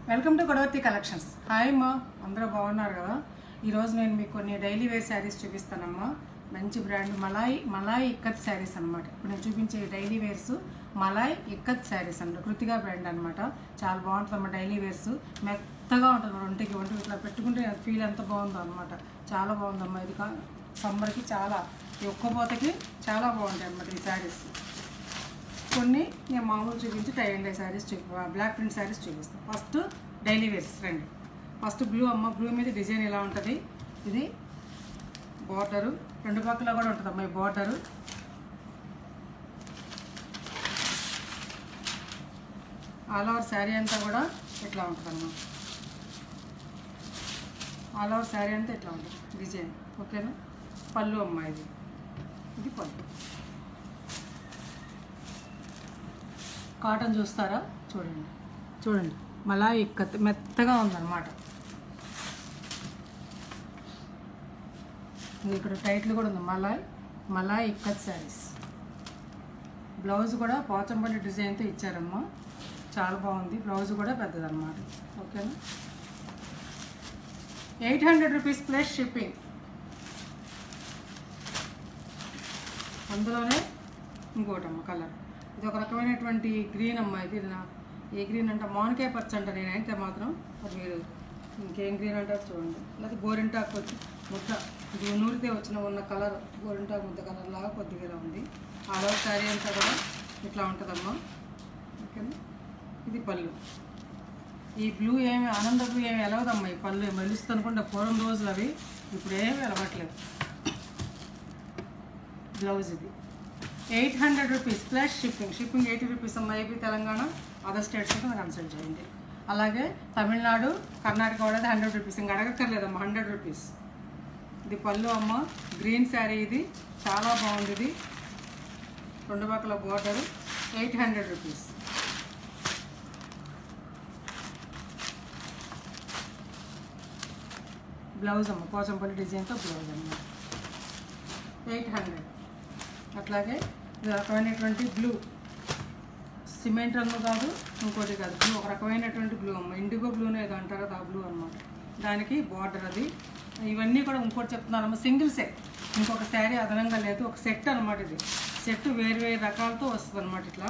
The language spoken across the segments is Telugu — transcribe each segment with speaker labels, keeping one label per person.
Speaker 1: Welcome to Godavarthi collections. Hi అమ్మా, అందరూ బాగున్నారు కదా. ఈరోజు నేను మీకు కొన్ని డైలీ వేర్ శారీస్ చూపిస్తానమ్మా. మంచి బ్రాండ్ మలాయ్ ఇక్కత్ శారీస్ అనమాట. ఇప్పుడు నేను చూపించే డైలీ వేర్స్ మలాయ్ ఇక్కత్ శారీస్ అన్నమాట. కృతిగా బ్రాండ్ అనమాట. చాలా బాగుంటుందమ్మా. డైలీ వేర్స్ మెత్తగా ఉంటుంది. ఒంటికి ఇట్లా పెట్టుకుంటే ఫీల్ ఎంత బాగుందో అనమాట. చాలా బాగుందమ్మా. ఇది సమ్మర్కి చాలా ఒక్కపోతకి చాలా బాగుంటాయి అనమాట ఈ శారీస్. కొన్ని నేను మామూలు చూపించి tie and dye saris block print saris చూపిస్తాను. ఫస్ట్ డైలీ వేర్స్ రండి. ఫస్ట్ బ్లూ అమ్మ. బ్లూ మీద డిజైన్ ఇలా ఉంటుంది. ఇది బార్డరు రెండు పక్కల కూడా ఉంటుంది అమ్మ. ఈ బార్డరు ఆల్ ఓవర్ శారీ అంతా కూడా ఇట్లా ఉంటుంది అమ్మ. ఆల్ ఓవర్ శారీ అంతా ఇట్లా ఉంటుంది డిజైన్. ఓకేనా. పళ్ళు అమ్మ. ఇది పళ్ళు. కాటన్ చూస్తారా, చూడండి మలాయ్ ఇక్కత్ మెత్తగా ఉందన్నమాట. ఇక్కడ టైటిల్ కూడా ఉంది మలాయ్ ఇక్కత్ శారీస్. బ్లౌజ్ కూడా పోచంపల్లి డిజైన్తో ఇచ్చారమ్మా. చాలా బాగుంది. బ్లౌజ్ కూడా పెద్దదన్నమాట. ఓకేనా. 800 రూపీస్ ప్లస్ షిప్పింగ్. అందులోనే ఇంకోటమ్మ కలర్. ఇది ఒక రకమైనటువంటి గ్రీన్ అమ్మ. ఇది ఏ గ్రీన్ అంటే మామిడికాయ పచ్చ అంట. నేనైతే మాత్రం అది మీరు ఇంకేం గ్రీన్ అంటారు చూడండి. లేకపోతే గోరింటాకు వచ్చి ముద్ద, ఇది నూరితే ఉన్న కలర్ గోరింటాకు ముద్ద కలర్ లాగా కొద్దిగా ఇలా ఉంది. ఆలో శారీ అంతా కూడా ఇట్లా ఉంటుందమ్మా. ఓకేనా. ఇది పళ్ళు. ఈ బ్లూ ఏమి ఆనంద బ్లూ ఏమి ఎలవదమ్మా. ఈ పళ్ళు మెలుస్తుంది అనుకుంటే పూర్వం రోజులు అవి ఇప్పుడు ఏమి ఎలవట్లేదు. బ్లౌజ్ ఇది 800 రూపీస్ ప్లస్ షిప్పింగ్ 80 రూపీస్ అమ్మ. ఏపీ, తెలంగాణ, అదర్ స్టేట్స్ అయితే కన్సల్ట్ చేయండి. అలాగే తమిళనాడు, కర్ణాటక కూడా 100 రూపీస్. ఇంకా అడగక్కర్లేదమ్మా. 100 రూపీస్. ఇది పళ్ళు అమ్మ. గ్రీన్ శారీ. ఇది చాలా బాగుంది. ఇది రెండు పక్కల బోర్డరు. 800 రూపీస్. బ్లౌజ్ అమ్మ. పోచంపల్లి డిజైన్తో బ్లౌజ్ అమ్మ. 800. అట్లాగే రకమైనటువంటి బ్లూ, సిమెంట్ రంగు కాదు, ఇంకోటి కాదు, బ్లూ ఒక రకమైనటువంటి బ్లూ అమ్మ. ఇండిగో బ్లూనే ఏదో అంటారు కదా, ఆ బ్లూ అన్నమాట. దానికి బార్డర్ అది. ఇవన్నీ కూడా ఇంకోటి చెప్తున్నానమ్మ. సింగిల్ సెట్, ఇంకొక శారీ అదనంగా లేదు. ఒక సెట్ అనమాట. ఇది సెట్ వేరు రకాలతో వస్తుంది అనమాట. ఇట్లా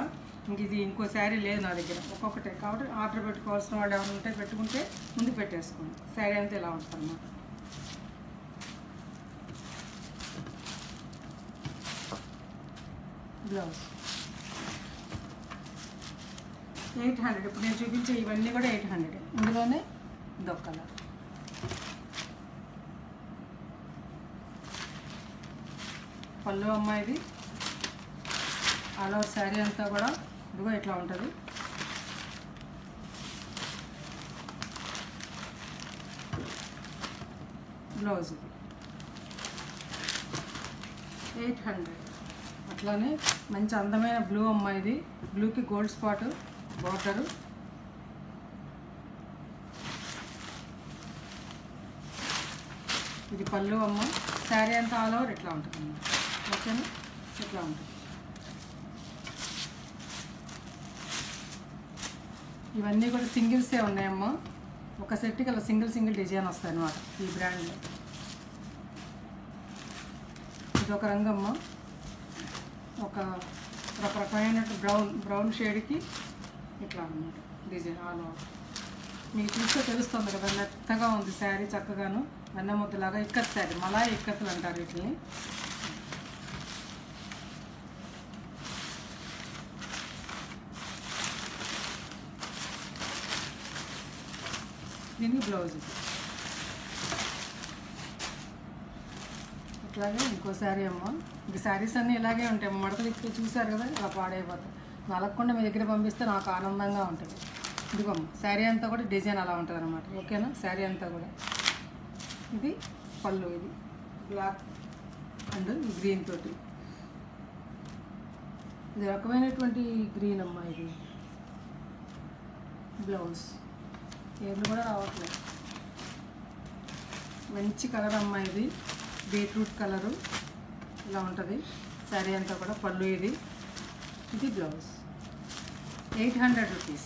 Speaker 1: ఇది ఇంకో శారీ లేదు నా దగ్గర, ఒక్కొక్కటే. కాబట్టి ఆర్డర్ పెట్టుకోవాల్సిన వాళ్ళు ఎవరు ఉంటే పెట్టుకుంటే ముందు పెట్టేసుకోండి. శారీ అంతా ఇలా ఉంటుంది అన్నమాట. బ్లౌజ్ 800. ఇప్పుడు నేను చూపించే ఇవన్నీ కూడా 800. ఇందులోనే ఇదొక కలర్. పళ్ళు అమ్మ. ఇది ఆల్ ఓవర్ శారీ అంతా కూడా ఇదిగో ఇట్లా ఉంటుంది. బ్లౌజ్ ఇది 800. అట్లానే మంచి అందమైన బ్లూ అమ్మ. ఇది బ్లూకి గోల్డ్ స్పాట్ బార్డరు. ఇది పళ్ళు అమ్మ. శారీ అంతా ఆల్ ఓవర్ ఇట్లా ఉంటుంది అమ్మ. ఓకేనా. ఇట్లా ఉంటుంది. ఇవన్నీ కూడా సింగిల్సే ఉన్నాయమ్మా. ఒక సెట్కి అలా సింగిల్ డిజైన్ వస్తాయి అన్నమాట ఈ బ్రాండ్లో. ఇది ఒక రంగమ్మ. ఒక రకమైన బ్రౌన్ షేడ్కి ఇట్లా అన్నమాట డిజైన్ ఆల్ ఓవర్. మీకు చూస్తే తెలుస్తుంది కదా, మెత్తగా ఉంది శారీ. చక్కగాను వెన్న ముద్దలాగా ఇక్కత్ శారీ. మలాయ్ ఇక్కత్తులు అంటారు వీటిని. దీనికి బ్లౌజ్ ఇది. అట్లాగే ఇంకో శారీ అమ్మ. ఇంక శారీస్ అన్నీ ఇలాగే ఉంటాయి. మడతలు ఇప్పుడు చూసారు కదా, ఇలా పాడైపోతాయి. నలగకుండా మీ దగ్గర పంపిస్తే నాకు ఆనందంగా ఉంటుంది. ఇదిగోమ్మ. శారీ అంతా కూడా డిజైన్ అలా ఉంటుంది అనమాట. ఓకేనా. శారీ అంతా కూడా ఇది పళ్ళు. ఇది బ్లాక్ అండ్ గ్రీన్ తోటి. ఇది రకమైనటువంటి గ్రీన్ అమ్మ. ఇది బ్లౌజ్. ఏర్లు కూడా రావట్లేదు. మంచి కలర్ అమ్మ. ఇది బీట్రూట్ కలరు ఇలా ఉంటుంది శారీ అంతా కూడా. పళ్ళు ఇది బ్లౌజ్. 800 rupees.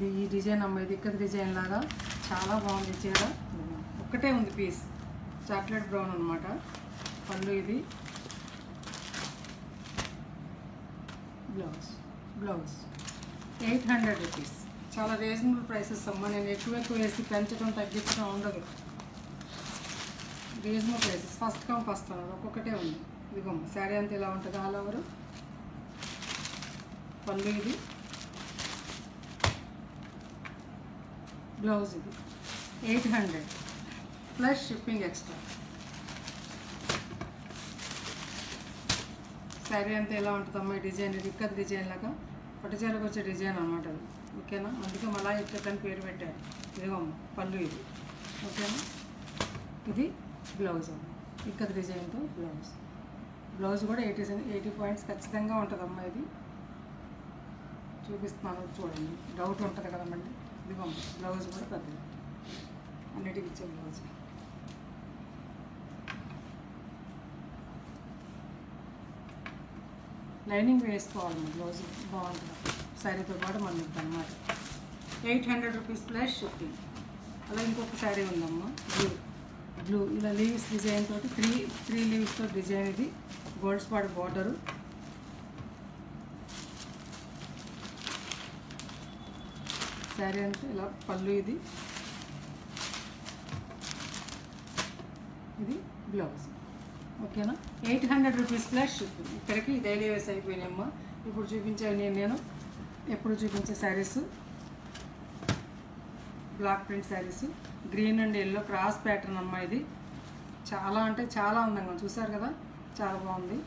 Speaker 1: ఇది ఈ డిజైన్ అమ్మ, ఇది ఇక్కడి డిజైన్ లాగా చాలా బాగుంది చీర. ఒక్కటే ఉంది పీస్, చాక్లెట్ బ్రౌన్ అనమాట. పళ్ళు ఇది, బ్లౌజ్ 800 రూపీస్. చాలా రీజనబుల్ ప్రైసెస్ అమ్మ. నేను ఎక్కువ వేసి పెంచడం తగ్గించడం ఉండదు. Reasonable prices. First come first అన్నారు, ఒక్కొక్కటే ఉంది. ఇదిగోమ్మ శారీ అంతా ఇలా ఉంటుంది ఆల్ ఓవర్. పళ్ళు ఇది, బ్లౌజ్ ఇది 800 ప్లస్ షిప్పింగ్ ఎక్స్ట్రా. శారీ అంతా ఎలా ఉంటుందమ్మా ఈ డిజైన్. ఇది ఇక్కడి డిజైన్ లాగా పట్టుచీరకు వచ్చే డిజైన్ అనమాట అది. ఓకేనా, అందుకే మళ్ళా ఇక్కడని పేరు పెట్టారు. ఇదిగోమ్మ పళ్ళు ఇది. ఓకేనా, ఇది బ్లౌజ్ అమ్మ, ఇక్కడి డిజైన్తో బ్లౌజ్ కూడా 80 పాయింట్స్ ఖచ్చితంగా ఉంటుందమ్మా. ఇది చూపిస్తున్నాను చూడండి, డౌట్ ఉంటుంది కదమ్మండి. ఇదిగోమ్మ బ్లౌజ్ కూడా పెద్దది, అన్నిటికి ఇచ్చే బ్లౌజ్. లైనింగ్ వేసుకోవాలి, బ్లౌజ్ బాగుంటుంది. శారీతో పాటు మనం అన్నమాట. 800 రూపీస్ ప్లస్ షిప్పింగ్. అలా ఇంకొక శారీ ఉందమ్మా, బ్లూ ఇలా లీవ్స్ డిజైన్ తోటి త్రీ లీవ్స్తో డిజైన్. ఇది గోల్డ్ స్పాట్ బార్డరు. శారీ అంతా ఇలా పళ్ళు ఇది బ్లౌజ్. ఓకేనా, 800 రూపీస్ ప్లస్ షిప్పింగ్. ఇక్కడికి డైలీ వేస్ అయిపోయినాయమ్మా. ఇప్పుడు చూపించాను నేను ఎప్పుడు చూపించే saris block print saris, green and yellow cross pattern అమ్మా. ఇది చాలా అంటే చాలా అందంగా చూసారు కదా, చాలా బాగుంది.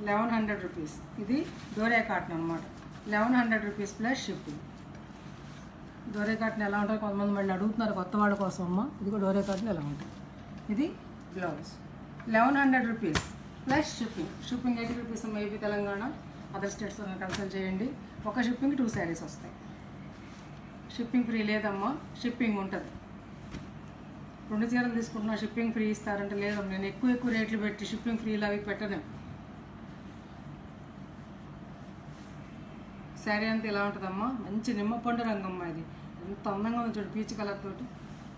Speaker 1: 1100 రూపీస్. ఇది డోరియా కాటన్ అనమాట. 1100 rupees plus shipping. Doria cotton ఎలా ఉంటుంది కొంతమంది మళ్ళీ అడుగుతున్నారు కొత్త వాళ్ళ కోసం అమ్మ. ఇది కూడా డోరియా కాటన్ ఎలా ఉంటుంది. ఇది blouse 1100 rupees plus shipping. Shipping 80 rupees అమ్మ. ఏపీ తెలంగాణ అదర్ స్టేట్స్తో కన్సల్ట్ చేయండి. ఒక షిప్పింగ్ 2 శారీస్ వస్తాయి. షిప్పింగ్ ఫ్రీ లేదమ్మా, షిప్పింగ్ ఉంటుంది. 2 చీరలు తీసుకుంటున్నా షిప్పింగ్ ఫ్రీ ఇస్తారంటే లేదు. నేను ఎక్కువ రేట్లు పెట్టి షిప్పింగ్ ఫ్రీలు అవి పెట్టను. శారీ అంతా ఇలా ఉంటుందమ్మా, మంచి నిమ్మపండు రంగమ్మ. ఇది ఎంత అందంగా ఉంది చూడు, పీచ్ కలర్ తోటి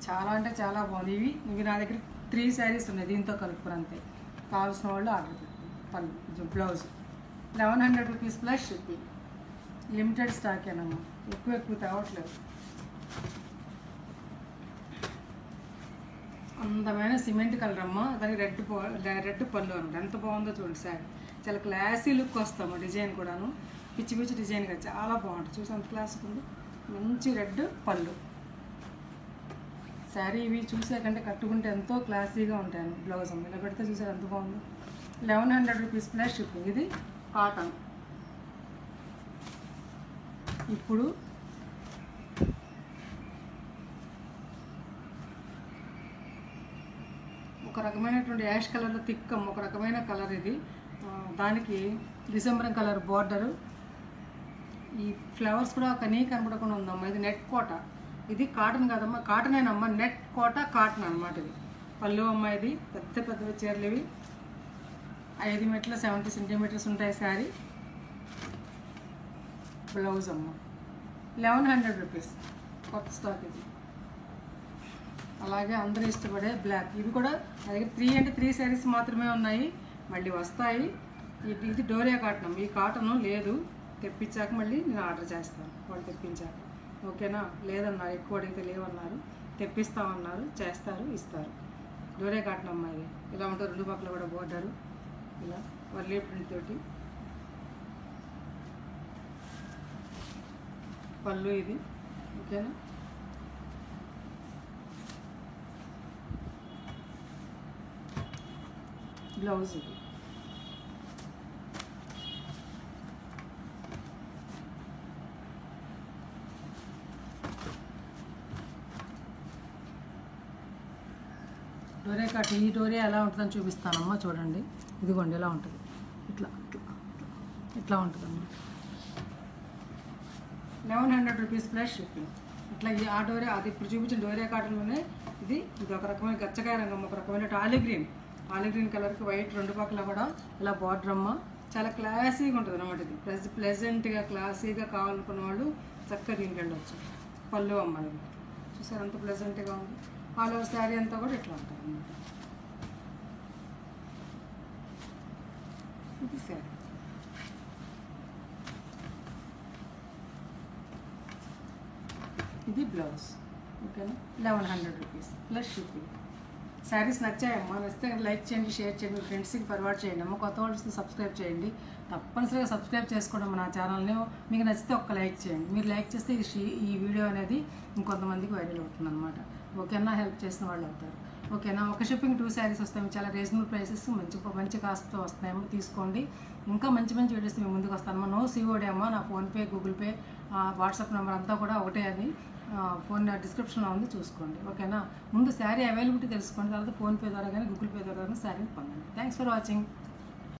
Speaker 1: చాలా అంటే చాలా బాగుంది. ఇవి నా దగ్గర 3 శారీస్ ఉన్నాయి దీంతో కలుపుకుని. అంతే, కావాల్సిన వాళ్ళు ఆర్డర్ పెట్టండి. పళ్ళు blouse 1100 rupees plus shipping. Limited స్టాకేనమ్మా, ఎక్కువ తేవట్లేదు. అందమైన సిమెంట్ కలర్ అమ్మ. దానికి రెడ్ పళ్ళు అనమాట. ఎంత బాగుందో చూడండి శారీ. చాలా క్లాసీ లుక్ వస్తాము. డిజైన్ కూడాను పిచ్చి డిజైన్ కదా, చాలా బాగుంటుంది. చూసి అంత క్లాసిక్ ఉంది. మంచి రెడ్ పళ్ళు. శారీ ఇవి చూసాకంటే కట్టుకుంటే ఎంతో క్లాసీగా ఉంటాయి. బ్లౌజ్ అమ్మ ఇలా పెడితే చూసారు ఎంత బాగుందో. 1100 రూపీస్ ప్లస్ షిప్పింగ్. ఇది కాటన్. ఇప్పుడు ఒక రకమైనటువంటి యాష్ కలర్లో తిక్కం, ఒక రకమైన కలర్ ఇది. దానికి డిసెంబర్ కలర్ బార్డరు. ఈ ఫ్లవర్స్ కూడా కనపడకుండా ఉందమ్మా. ఇది నెట్ కోట. ఇది కాటన్ కాదమ్మా, కాటనేనమ్మా, నెట్ కోట కాటన్ అనమాట. ఇది పళ్ళు అమ్మ. ఇది పెద్ద చీరలు ఇవి. 5 మీటర్ల 70 సెంటీమీటర్స్ ఉంటాయి శారీ. బ్లౌజ్ అమ్మ 1100 రూపీస్. కొత్త స్టాక్ ఇది. అలాగే అందరూ ఇష్టపడే బ్లాక్. ఇవి కూడా నా దగ్గర 3 అంటే 3 శారీస్ మాత్రమే ఉన్నాయి, మళ్ళీ వస్తాయి. ఇది డోరియా కాటన్. ఈ కాటన్ లేదు, తెప్పించాక మళ్ళీ నేను ఆర్డర్ చేస్తాను. వాళ్ళు తెప్పించాక. ఓకేనా, లేదన్నారు, ఎక్కువ అడిగితే లేవన్నారు, తెప్పిస్తామన్నారు, చేస్తారు, ఇస్తారు. డోరియా కాటన్ అమ్మ. ఇది ఇలా ఉంటుంది. 2 పక్కల కూడా బోర్డరు ఇలా వర్లీ ప్రింట్ తోటి. పళ్ళు ఇది. ఓకేనా, బ్లౌజ్ ఇది. డోరియా కట్. ఈ డోరియా ఎలా ఉంటుందని చూపిస్తానమ్మా. చూడండి, ఇదిగోండి ఎలా ఉంటుంది. ఇట్లా ఉంటుందమ్మా. 1100 రూపీస్ ప్లస్ షిప్పింగ్. ఇట్లా ఆ డోరియా, అది ఇప్పుడు చూపించిన డోరియా కాటన్లోనే ఇది ఒక రకమైన గచ్చకాయ రంగం, ఒక రకమైన ఆలివ్ గ్రీన్ కలర్కి వైట్ 2 పక్కల కూడా ఇలా బార్డర్ అమ్మ. చాలా క్లాసీగా ఉంటుంది అనమాట. ఇది ప్లెజెంట్గా క్లాసీగా కావాలనుకున్న వాళ్ళు చక్కగా దీనికి వెళ్ళొచ్చు. పళ్ళు అమ్మాయి చూసారు అంత ప్లెజెంట్గా ఉంది. ఆల్ ఓవర్ శారీ అంతా కూడా ఇట్లా ఉంటుంది అన్నమాట. ఇది శారీ. ఇది బ్లౌజ్. ఓకేనా, 1100 రూపీస్ ప్లస్ షిప్పింగ్. శారీస్ నచ్చాయమ్మా, నచ్చితే లైక్ చేయండి, షేర్ చేయండి, మీ ఫ్రెండ్స్కి ఫార్వర్డ్ చేయండి అమ్మ. కొత్త వాళ్ళకి సబ్స్క్రైబ్ చేయండి, తప్పనిసరిగా సబ్స్క్రైబ్ చేసుకోవడం నా ఛానల్ని. మీకు నచ్చితే ఒక్క లైక్ చేయండి. మీరు లైక్ చేస్తే ఈ వీడియో అనేది ఇంకొంతమందికి వైరల్ అవుతుంది అనమాట. ఓకేనా, హెల్ప్ చేసిన వాళ్ళు అవుతారు. ఓకేనా, ఒక షిప్పింగ్ 2 శారీస్ వస్తాయి. చాలా రీజనబుల్ ప్రైసెస్, మంచి కాస్ట్తో వస్తాయేమో, తీసుకోండి. ఇంకా మంచి వీడియోస్ మేము ముందుకు వస్తానమ్మా. నో సిఓడి అమ్మా. నా PhonePe, Google pay, WhatsApp number అంతా కూడా ఒకటే. అది ఫోన్ డిస్క్రిప్షన్లో ఉంది, చూసుకోండి. ఓకేనా, ముందు శారీ అవైలబిలిటీ తెలుసుకోండి, తర్వాత ఫోన్పే ద్వారా కానీ గూగుల్ పే ద్వారా కానీ శారీని పొందండి. Thanks for watching.